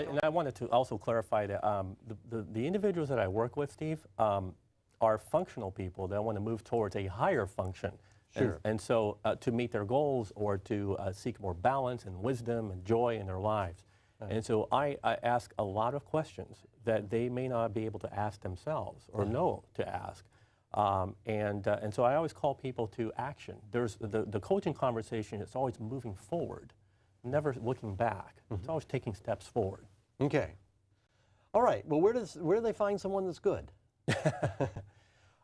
And I wanted to also clarify that the individuals that I work with, Steve, are functional people that want to move towards a higher function. Sure. And so to meet their goals or to seek more balance and wisdom and joy in their lives. Right. And so I ask a lot of questions that they may not be able to ask themselves or know to ask. And so I always call people to action. There's the coaching conversation, it's always moving forward, never looking back. It's always taking steps forward. Okay. All right. Well, where do they find someone that's good?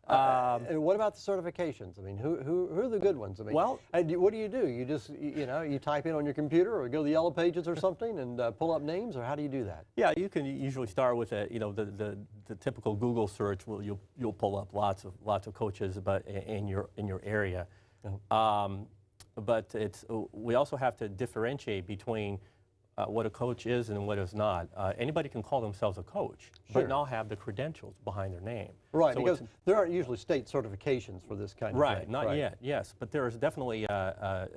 And what about the certifications? I mean, who are the good ones? I mean, well, what do? You just, you type in on your computer or go to the Yellow Pages or something and pull up names, or how do you do that? Yeah, you can usually start with the typical Google search. You'll pull up lots of coaches, but in your area. But we also have to differentiate between what a coach is and what is not. Anybody can call themselves a coach, but not have the credentials behind their name. Right, so because there aren't usually state certifications for this kind of thing. Right, not yet, yes. But there is definitely a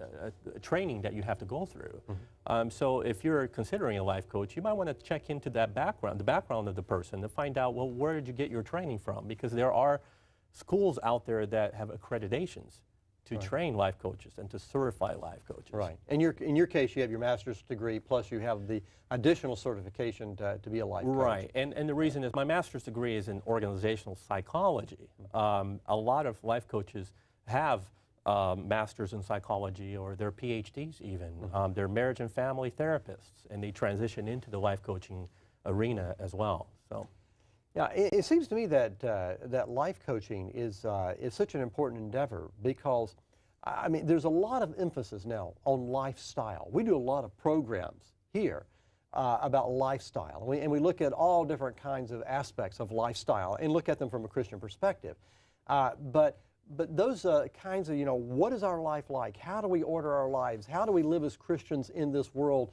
training that you have to go through. So if you're considering a life coach, you might want to check into that background, the background of the person, to find out, well, where did you get your training from? Because there are schools out there that have accreditations to train life coaches and to certify life coaches. Right. In your case, you have your master's degree, plus you have the additional certification to be a life coach. Right. And the reason is my master's degree is in organizational psychology. A lot of life coaches have masters in psychology, or their PhDs even. They're marriage and family therapists, and they transition into the life coaching arena as well. So. Yeah, it seems to me that that life coaching is such an important endeavor because, I mean, there's a lot of emphasis now on lifestyle. We do a lot of programs here about lifestyle, and we look at all different kinds of aspects of lifestyle and look at them from a Christian perspective. But those kinds of, what is our life like? How do we order our lives? How do we live as Christians in this world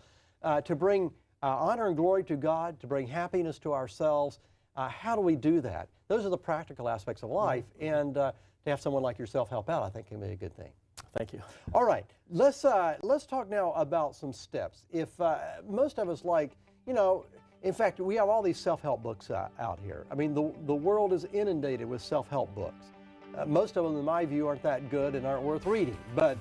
to bring honor and glory to God, to bring happiness to ourselves? How do we do that? Those are the practical aspects of life, and to have someone like yourself help out, I think, can be a good thing. Thank you. All right, let's talk now about some steps. If most of us in fact, we have all these self-help books out here. I mean, the world is inundated with self-help books. Most of them, in my view, aren't that good and aren't worth reading. But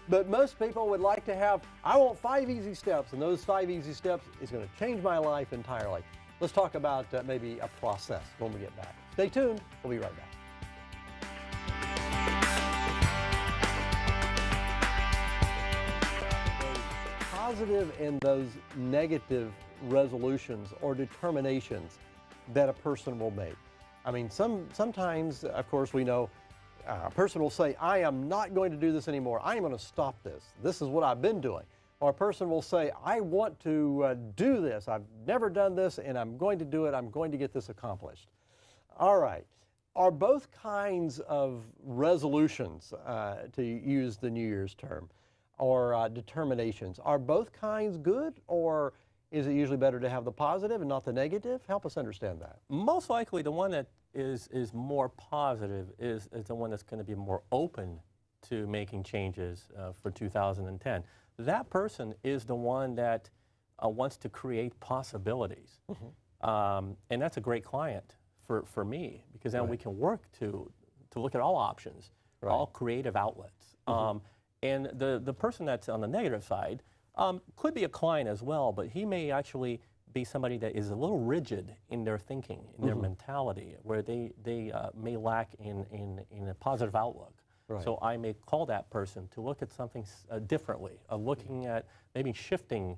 but most people would like to have, I want 5 easy steps, and those 5 easy steps is going to change my life entirely. Let's talk about maybe a process when we get back. Stay tuned. We'll be right back. Those positive and those negative resolutions or determinations that a person will make. I mean, sometimes, of course, we know a person will say, I am not going to do this anymore. I am going to stop this. This is what I've been doing. Or a person will say, I want to do this. I've never done this, and I'm going to do it. I'm going to get this accomplished. All right. Are both kinds of resolutions, to use the New Year's term, or determinations, are both kinds good, or is it usually better to have the positive and not the negative? Help us understand that. Most likely the one that is more positive is the one that's going to be more open to making changes for 2010. That person is the one that wants to create possibilities. And that's a great client for me, because then we can work to look at all options, all creative outlets. And the person that's on the negative side could be a client as well, but he may actually be somebody that is a little rigid in their thinking, in their mentality, where they may lack in a positive outlook. So I may call that person to look at something differently, looking at maybe shifting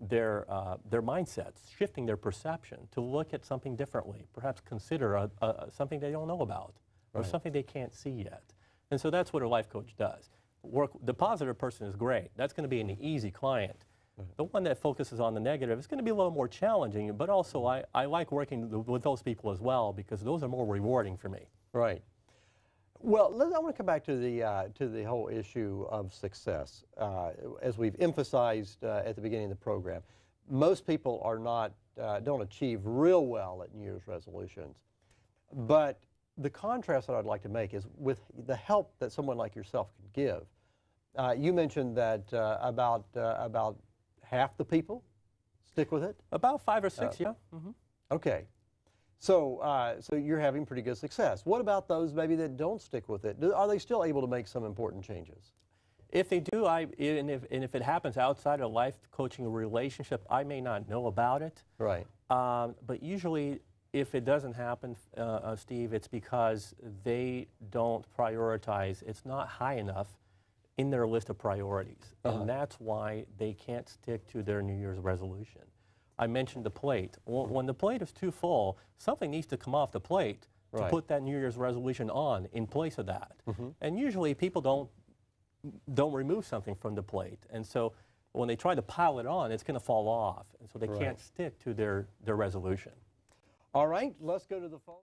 their mindsets, shifting their perception, to look at something differently, perhaps consider something they don't know about, or something they can't see yet. And so that's what a life coach does. The positive person is great. That's going to be an easy client. The one that focuses on the negative is going to be a little more challenging, but also I like working with those people as well, because those are more rewarding for me. Right. Well, I want to come back to the whole issue of success. As we've emphasized at the beginning of the program, most people don't achieve real well at New Year's resolutions. But the contrast that I'd like to make is with the help that someone like yourself could give. You mentioned that about half the people stick with it? About 5 or 6, yeah. Okay. So, so you're having pretty good success. What about those maybe that don't stick with it? Are they still able to make some important changes? If they do, and if it happens outside of life coaching relationship, I may not know about it. Right. But usually, if it doesn't happen, Steve, it's because they don't prioritize. It's not high enough in their list of priorities. And that's why they can't stick to their New Year's resolution. I mentioned the plate. When the plate is too full, something needs to come off the plate to put that New Year's resolution on in place of that. And usually people don't remove something from the plate. And so when they try to pile it on, it's going to fall off. And so they can't stick to their resolution. All right, let's go to the phone.